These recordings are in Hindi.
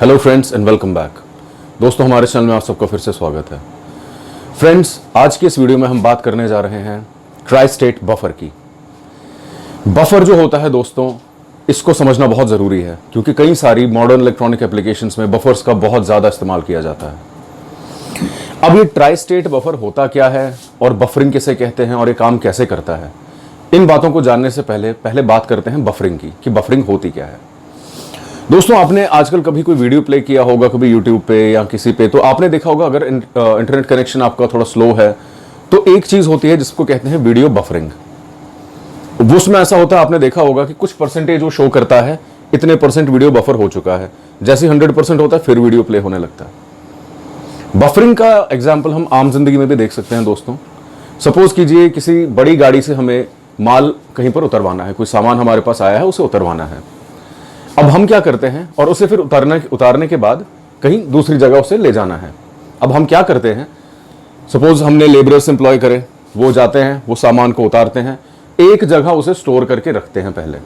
Hello friends and welcome back. दोस्तों, हमारे चैनल में आप सबका फिर से स्वागत है। फ्रेंड्स, आज की इस वीडियो में हम बात करने जा रहे हैं ट्राई स्टेट बफर की। बफर जो होता है दोस्तों, इसको समझना बहुत ज़रूरी है क्योंकि कई सारी मॉडर्न इलेक्ट्रॉनिक एप्लीकेशंस में बफर्स का बहुत ज़्यादा इस्तेमाल किया जाता है। अब ये ट्राई स्टेट बफर होता क्या है और बफरिंग किसे कहते हैं और ये काम कैसे करता है, इन बातों को जानने से पहले बात करते हैं बफरिंग की कि बफरिंग होती क्या है। दोस्तों, आपने आजकल कभी कोई वीडियो प्ले किया होगा, कभी यूट्यूब पे या किसी पे, तो आपने देखा होगा अगर इंटरनेट कनेक्शन आपका थोड़ा स्लो है तो एक चीज होती है जिसको कहते हैं वीडियो बफरिंग। उसमें ऐसा होता है, आपने देखा होगा कि कुछ परसेंटेज वो शो करता है, इतने परसेंट वीडियो बफर हो चुका है। जैसे 100% होता है फिर वीडियो प्ले होने लगता है। बफरिंग का एग्जाम्पल हम आम जिंदगी में भी देख सकते हैं दोस्तों। सपोज कीजिए किसी बड़ी गाड़ी से हमें माल कहीं पर उतरवाना है, कोई सामान हमारे पास आया है, उसे उतरवाना है। अब हम क्या करते हैं, और उसे फिर उतारने के बाद कहीं दूसरी जगह उसे ले जाना है। अब हम क्या करते हैं, सपोज हमने लेबरर्स एम्प्लॉय करे, वो जाते हैं, वो सामान को उतारते हैं, एक जगह उसे स्टोर करके रखते हैं पहले,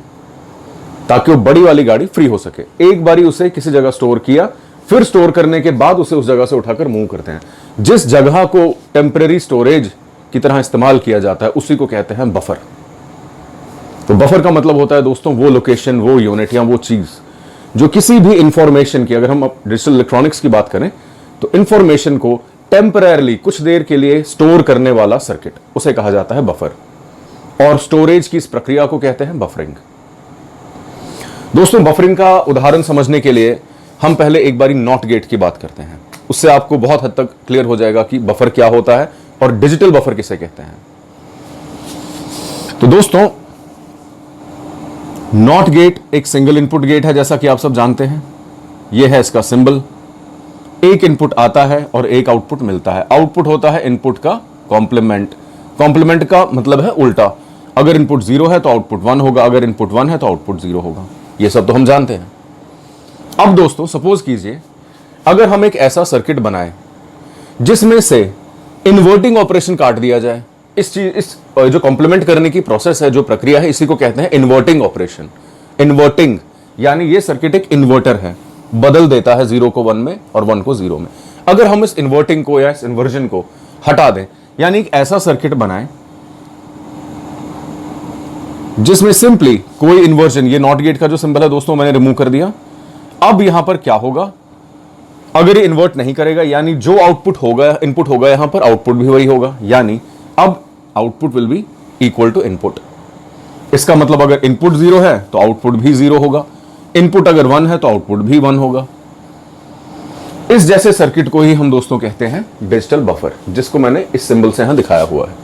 ताकि वो बड़ी वाली गाड़ी फ्री हो सके। एक बारी उसे किसी जगह स्टोर किया, फिर स्टोर करने के बाद उसे उस जगह से उठाकर मूव करते हैं। जिस जगह को टेम्परेरी स्टोरेज की तरह इस्तेमाल किया जाता है उसी को कहते हैं बफर। तो बफर का मतलब होता है दोस्तों वो लोकेशन, वो यूनिट या वो चीज जो किसी भी इंफॉर्मेशन की, अगर हम डिजिटल इलेक्ट्रॉनिक्स की बात करें तो इंफॉर्मेशन को टेम्परेरली कुछ देर के लिए स्टोर करने वाला सर्किट, उसे कहा जाता है बफर। और स्टोरेज की इस प्रक्रिया को कहते हैं बफरिंग। दोस्तों, बफरिंग का उदाहरण समझने के लिए हम पहले एक बारी नॉट गेट की बात करते हैं। उससे आपको बहुत हद तक क्लियर हो जाएगा कि बफर क्या होता है और डिजिटल बफर किसे कहते हैं। तो दोस्तों, नॉट गेट एक सिंगल इनपुट गेट है, जैसा कि आप सब जानते हैं। यह है इसका सिंबल। एक इनपुट आता है और एक आउटपुट मिलता है। आउटपुट होता है इनपुट का कॉम्प्लीमेंट। कॉम्प्लीमेंट का मतलब है उल्टा। अगर इनपुट 0 है तो आउटपुट 1 होगा, अगर इनपुट 1 है तो आउटपुट 0 होगा। यह सब तो हम जानते हैं। अब दोस्तों, सपोज कीजिए अगर हम एक ऐसा सर्किट बनाए जिसमें से इन्वर्टिंग ऑपरेशन काट दिया जाए। इस जो कॉम्प्लीमेंट करने की प्रोसेस है, जो प्रक्रिया है, इसी को कहते हैं इन्वर्टिंग ऑपरेशन। इन्वर्टिंग यानी ये सर्किट एक इन्वर्टर है, बदल देता है 0 को 1 में और 1 को 0 में। अगर हम इस इन्वर्टिंग को या इस इन्वर्जन को हटा दें, यानी एक ऐसा सर्किट बनाएं जिसमें सिंपली कोई इन्वर्जन, ये नॉट गेट का जो सिंबल है दोस्तों मैंने रिमूव कर दिया। अब यहां पर क्या होगा, अगर ये इन्वर्ट नहीं करेगा, यानी जो आउटपुट होगा, इनपुट होगा, यहां पर आउटपुट भी वही होगा। यानी अब output will be equal to input. इसका मतलब अगर इनपुट 0 है तो आउटपुट भी 0 होगा, इनपुट अगर 1 है तो आउटपुट भी 1 होगा। इस जैसे सर्किट को ही हम दोस्तों कहते हैं डिजिटल बफर, जिसको मैंने इस सिंबल से यहां दिखाया हुआ है।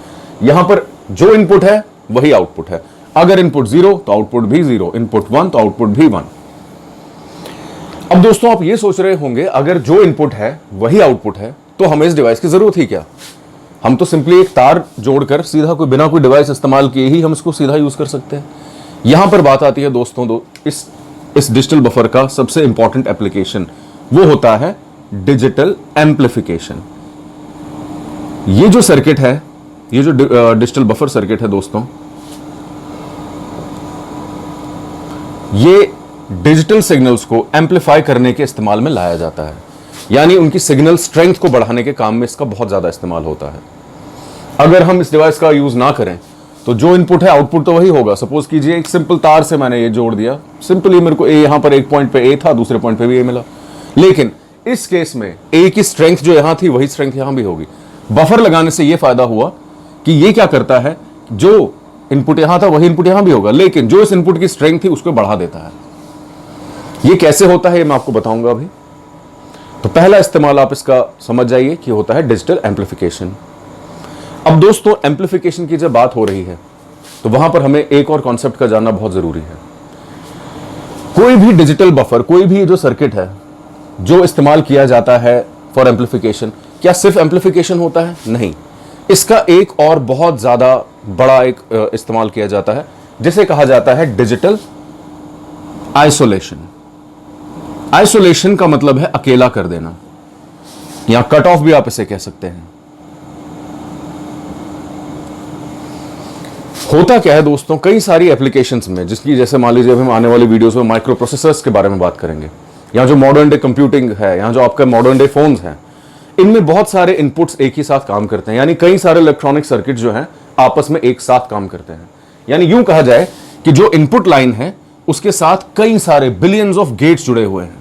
यहां पर जो इनपुट है वही आउटपुट है। अगर इनपुट 0 तो आउटपुट भी 0, इनपुट 1 तो आउटपुट भी 1। अब दोस्तों, आप ये सोच रहे होंगे अगर जो इनपुट है वही आउटपुट है तो हमें इस डिवाइस की जरूरत ही क्या। हम तो सिंपली एक तार जोड़कर सीधा बिना कोई डिवाइस इस्तेमाल किए ही हम इसको सीधा यूज कर सकते हैं। यहां पर बात आती है दोस्तों, इस डिजिटल बफर का सबसे इंपॉर्टेंट एप्लीकेशन वो होता है डिजिटल एम्प्लीफिकेशन। ये जो सर्किट है, ये जो डिजिटल बफर सर्किट है दोस्तों, ये डिजिटल सिग्नल्स को एम्प्लीफाई करने के इस्तेमाल में लाया जाता है। यानी उनकी सिग्नल स्ट्रेंथ को बढ़ाने के काम में इसका बहुत ज्यादा इस्तेमाल होता है। अगर हम इस डिवाइस का यूज ना करें तो जो इनपुट है आउटपुट तो वही होगा। सपोज कीजिए एक सिंपल तार से मैंने ये जोड़ दिया, सिंपली मेरे को ए, यहां पर एक पॉइंट पे ए था, दूसरे पॉइंट पे भी ए मिला। लेकिन इस केस में ए की स्ट्रेंथ जो यहां थी वही स्ट्रेंथ यहां भी होगी। बफर लगाने से यह फायदा हुआ कि ये क्या करता है, जो इनपुट यहां था वही इनपुट यहां भी होगा, लेकिन जो इस इनपुट की स्ट्रेंथ थी उसको बढ़ा देता है। ये कैसे होता है ये मैं आपको बताऊंगा अभी। तो पहला इस्तेमाल आप इसका समझ जाइए कि होता है डिजिटल एम्प्लीफिकेशन। अब दोस्तों, एम्प्लीफिकेशन की जब बात हो रही है तो वहां पर हमें एक और कॉन्सेप्ट का जानना बहुत जरूरी है। कोई भी डिजिटल बफर, कोई भी जो सर्किट है जो इस्तेमाल किया जाता है फॉर एम्प्लीफिकेशन, क्या सिर्फ एम्प्लीफिकेशन होता है? नहीं, इसका एक और बहुत ज्यादा बड़ा एक इस्तेमाल किया जाता है जिसे कहा जाता है डिजिटल आइसोलेशन। आइसोलेशन का मतलब है अकेला कर देना, या कट ऑफ भी आप इसे कह सकते हैं। होता क्या है दोस्तों, कई सारी एप्लीकेशंस में, जिसकी जैसे मान लीजिए हम आने वाली वीडियोस में माइक्रो प्रोसेसर्स के बारे में बात करेंगे। या जो मॉडर्न डे कंप्यूटिंग है, या जो आपके मॉडर्न डे फोन्स हैं, इनमें बहुत सारे इनपुट्स एक ही साथ काम करते हैं। यानी कई सारे इलेक्ट्रॉनिक सर्किट जो हैं आपस में एक साथ काम करते हैं। यानी यूं कहा जाए कि जो इनपुट लाइन है उसके साथ कई सारे बिलियंस ऑफ गेट्स जुड़े हुए हैं।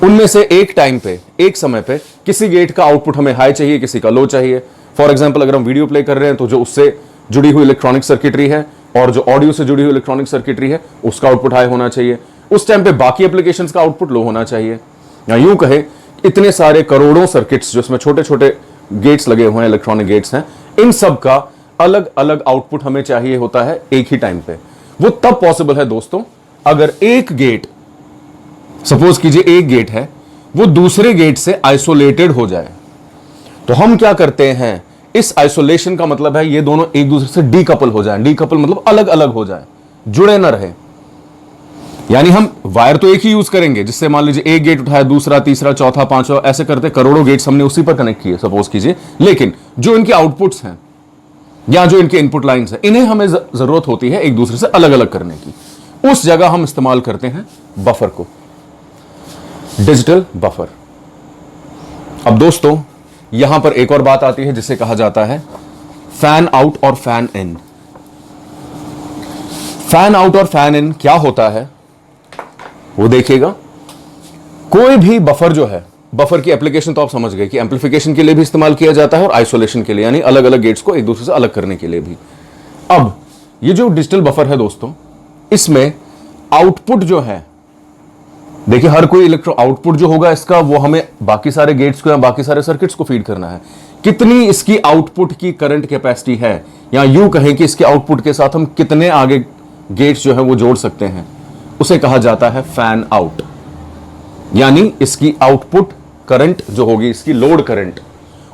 उनमें से एक टाइम पे, एक समय पे किसी गेट का आउटपुट हमें हाई चाहिए, किसी का लो चाहिए। फॉर एग्जांपल अगर हम वीडियो प्ले कर रहे हैं तो जो उससे जुड़ी हुई इलेक्ट्रॉनिक सर्किटरी है और जो ऑडियो से जुड़ी हुई इलेक्ट्रॉनिक सर्किटरी है उसका आउटपुट हाई होना चाहिए। उस टाइम पे बाकी एप्लीकेशंस का आउटपुट लो होना चाहिए। या यूं कहे इतने सारे करोड़ों सर्किट्स जिसमें छोटे छोटे गेट्स लगे हुए हैं, इलेक्ट्रॉनिक गेट्स हैं, इन सब का अलग अलग आउटपुट हमें चाहिए होता है एक ही टाइम पे। वो तब पॉसिबल है दोस्तों अगर एक गेट, सपोज कीजिए एक गेट है, वो दूसरे गेट से आइसोलेटेड हो जाए। तो हम क्या करते हैं, इस आइसोलेशन का मतलब है ये दोनों एक दूसरे से डीकपल हो जाए। डीकपल मतलब अलग अलग हो जाए, जुड़े ना रहे। यानी हम वायर तो एक ही यूज करेंगे, जिससे मान लीजिए एक गेट उठाया, दूसरा, तीसरा, चौथा, पांचवा, ऐसे करते करोड़ों गेट्स हमने उसी पर कनेक्ट किए सपोज कीजिए। लेकिन जो इनके आउटपुट्स हैं या जो इनके इनपुट लाइंस हैं, इन्हें हमें जरूरत होती है एक दूसरे से अलग अलग करने की। उस जगह हम इस्तेमाल करते हैं बफर को, डिजिटल बफर। अब दोस्तों यहां पर एक और बात आती है जिसे कहा जाता है फैन आउट और फैन इन। फैन आउट और फैन इन क्या होता है वो देखिएगा। कोई भी बफर जो है, बफर की एप्लीकेशन तो आप समझ गए कि एम्पलीफिकेशन के लिए भी इस्तेमाल किया जाता है और आइसोलेशन के लिए, यानी अलग अलग गेट्स को एक दूसरे से अलग करने के लिए भी। अब ये जो डिजिटल बफर है दोस्तों, इसमें आउटपुट जो है, देखिए हर कोई इलेक्ट्रो आउटपुट जो होगा इसका, वो हमें बाकी सारे गेट्स को या बाकी सारे सर्किट्स को फीड करना है। कितनी इसकी आउटपुट की करंट कैपेसिटी है, या यूं कहें कि इसके आउटपुट के साथ हम कितने आगे गेट्स जो है वो जोड़ सकते हैं, उसे कहा जाता है फैन आउट। यानी इसकी आउटपुट करंट जो होगी, इसकी लोड करंट,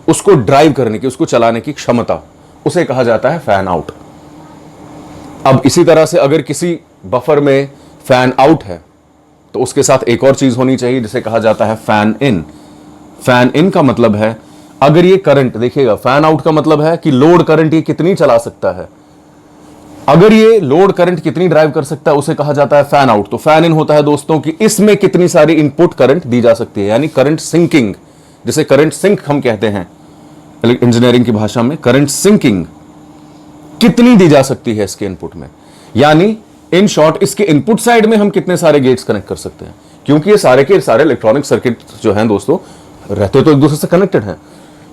उसको ड्राइव करने की, उसको चलाने की क्षमता, उसे कहा जाता है फैन आउट। अब इसी तरह से अगर किसी बफर में फैन आउट है तो उसके साथ एक और चीज होनी चाहिए जिसे कहा जाता है फैन इन। फैन इन का मतलब है अगर ये करंट, देखिएगा फैन आउट का मतलब है कि लोड करंट ये कितनी चला सकता है। अगर ये लोड करंट कितनी ड्राइव कर सकता है उसे कहा जाता है फैन आउट। तो फैन इन होता है दोस्तों कि इसमें कितनी सारी इनपुट करंट दी जा सकती है, यानी करंट सिंकिंग, जिसे करंट सिंक हम कहते हैं इंजीनियरिंग की भाषा में। करंट सिंकिंग कितनी दी जा सकती है इसके इनपुट में, यानी इन शॉर्ट इसके इनपुट साइड में हम कितने सारे गेट्स कनेक्ट कर सकते हैं। क्योंकि ये सारे के सारे इलेक्ट्रॉनिक सर्किट जो हैं दोस्तों रहते तो एक दूसरे से कनेक्टेड हैं,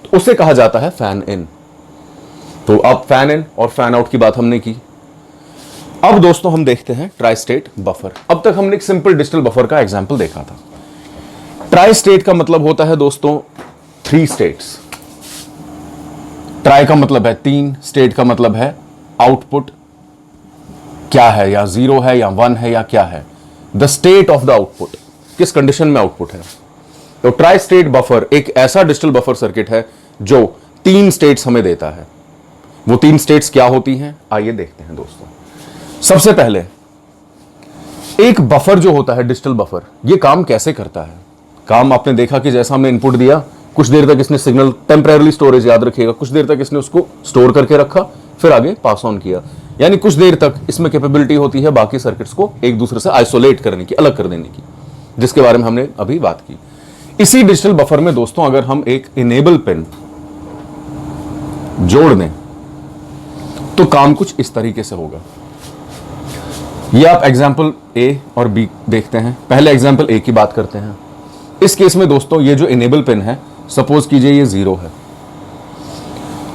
तो उसे कहा जाता है फैन इन। तो अब फैन इन और फैन आउट की बात हमने की। अब दोस्तों हम देखते हैं ट्राई स्टेट बफर। अब तक हमने एक सिंपल डिजिटल बफर का एग्जांपल देखा था। ट्राई स्टेट का मतलब होता है दोस्तों 3 स्टेट्स। ट्राई का मतलब है 3, स्टेट का मतलब है आउटपुट क्या है, या 0 है या 1 है या क्या है, the state of the output, किस कंडीशन में आउटपुट है। तो ट्राई स्टेट बफर एक ऐसा डिजिटल बफर सर्किट है जो 3 स्टेट्स हमें देता है। वो 3 स्टेट्स क्या होती हैं आइए देखते हैं दोस्तों। सबसे पहले एक बफर जो होता है डिजिटल बफर, ये काम कैसे करता है। काम आपने देखा कि जैसा हमने इनपुट दिया, कुछ देर तक इसने सिग्नल, टेम्परेरी स्टोरेज याद रखिएगा, कुछ देर तक इसने उसको स्टोर करके रखा, फिर आगे पास ऑन किया। यानी कुछ देर तक इसमें कैपेबिलिटी होती है बाकी सर्किट्स को एक दूसरे से आइसोलेट करने की, अलग कर देने की, जिसके बारे में हमने अभी बात की। इसी डिजिटल बफर में दोस्तों अगर हम एक इनेबल पिन जोड़ दें तो काम कुछ इस तरीके से होगा। ये आप एग्जाम्पल ए और बी देखते हैं। पहले एग्जाम्पल ए की बात करते हैं। इस केस में दोस्तों ये जो इनेबल पिन है, सपोज कीजिए ये 0 है,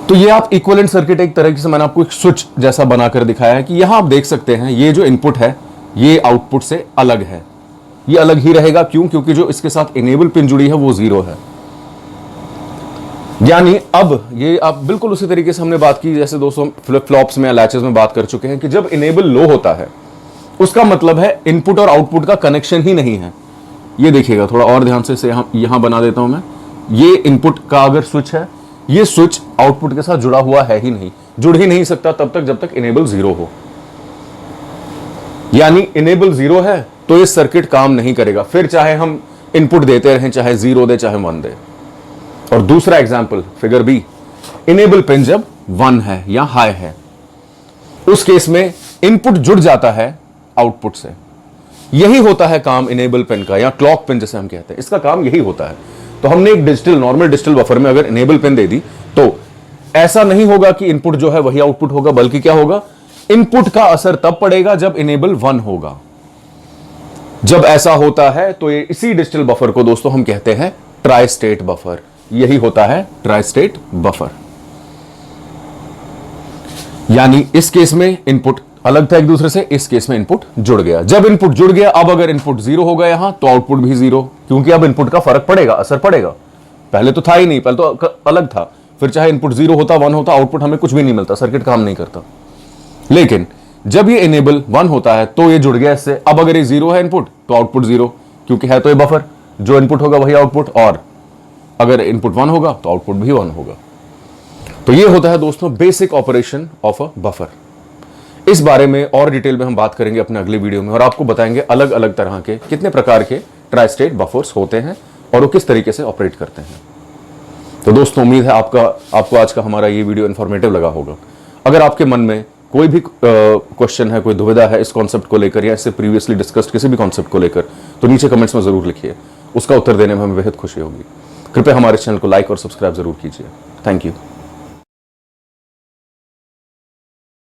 तो ये आप इक्विवेलेंट सर्किट एक तरह से मैंने आपको एक स्विच जैसा बनाकर दिखाया है कि यहां आप देख सकते हैं ये जो इनपुट है ये आउटपुट से अलग है। ये अलग ही रहेगा, क्यों? क्योंकि जो इसके साथ इनेबल पिन जुड़ी है वो 0 है। यानी अब ये आप बिल्कुल उसी तरीके से हमने बात की जैसे दोस्तों फ्लिप फ्लॉप्स में, लैचेस में बात कर चुके हैं कि जब इनेबल लो होता है उसका मतलब है इनपुट और आउटपुट का कनेक्शन ही नहीं है। ये देखिएगा थोड़ा और ध्यान से यहां बना देता हूं मैं। ये इनपुट का अगर स्विच है, ये स्विच आउटपुट के साथ जुड़ा हुआ है ही नहीं, जुड़ ही नहीं सकता तब तक जब तक इनेबल 0 हो। यानी इनेबल 0 है तो ये सर्किट काम नहीं करेगा, फिर चाहे हम इनपुट देते रहें, चाहे 0 दे चाहे 1 दे। और दूसरा example figure B, enable pin जब 1 है या हाई है, उस केस में इनपुट जुड़ जाता है आउटपुट से, यही होता है काम इनेबल पिन का, या क्लॉक पिन जैसे हम कहते हैं, इसका काम यही होता है। तो हमने एक डिजिटल नॉर्मल डिजिटल बफर में अगर इनेबल पिन दे दी तो ऐसा नहीं होगा कि इनपुट जो है वही आउटपुट होगा, बल्कि क्या होगा, इनपुट का असर तब पड़ेगा जब इनेबल 1 होगा। जब ऐसा होता है तो ये इसी डिजिटल बफर को दोस्तों हम कहते हैं ट्राई स्टेट बफर। यही होता है ट्राई स्टेट बफर। यानी इस केस में इनपुट अलग था एक दूसरे से, इस केस में इनपुट जुड़ गया। जब इनपुट जुड़ गया, अब अगर इनपुट 0 होगा यहां तो आउटपुट भी 0, क्योंकि अब इनपुट का फर्क पड़ेगा, असर पड़ेगा। पहले तो था ही नहीं, पहले तो अलग था, फिर चाहे इनपुट 0 होता 1 होता, आउटपुट हमें कुछ भी नहीं मिलता, सर्किट काम नहीं करता। लेकिन जब ये इनेबल 1 होता है तो ये जुड़ गया इससे। अब अगर ये 0 है इनपुट तो आउटपुट 0, क्योंकि है तो ये बफर, जो इनपुट होगा वही आउटपुट, और अगर इनपुट 1 होगा तो आउटपुट भी 1 होगा। तो ये होता है दोस्तों basic operation of a buffer. इस बारे में और डिटेल में हम बात करेंगे अपने अगले वीडियो में, और आपको बताएंगे अलग अलग तरह के कितने प्रकार के ट्राई स्टेट बफर्स होते हैं और वो किस तरीके से ऑपरेट करते हैं। तो दोस्तों उम्मीद है आपको आज का हमारा ये वीडियो इंफॉर्मेटिव लगा होगा। अगर आपके मन में कोई भी क्वेश्चन है, कोई दुविधा है इस कॉन्सेप्ट को लेकर या इससे प्रीवियसली डिस्कस्ड किसी भी कॉन्सेप्ट को लेकर, तो नीचे कमेंट्स में जरूर लिखिए, उसका उत्तर देने में हमें बेहद खुशी होगी। कृपया हमारे चैनल को लाइक और सब्सक्राइब जरूर कीजिए। Thank you.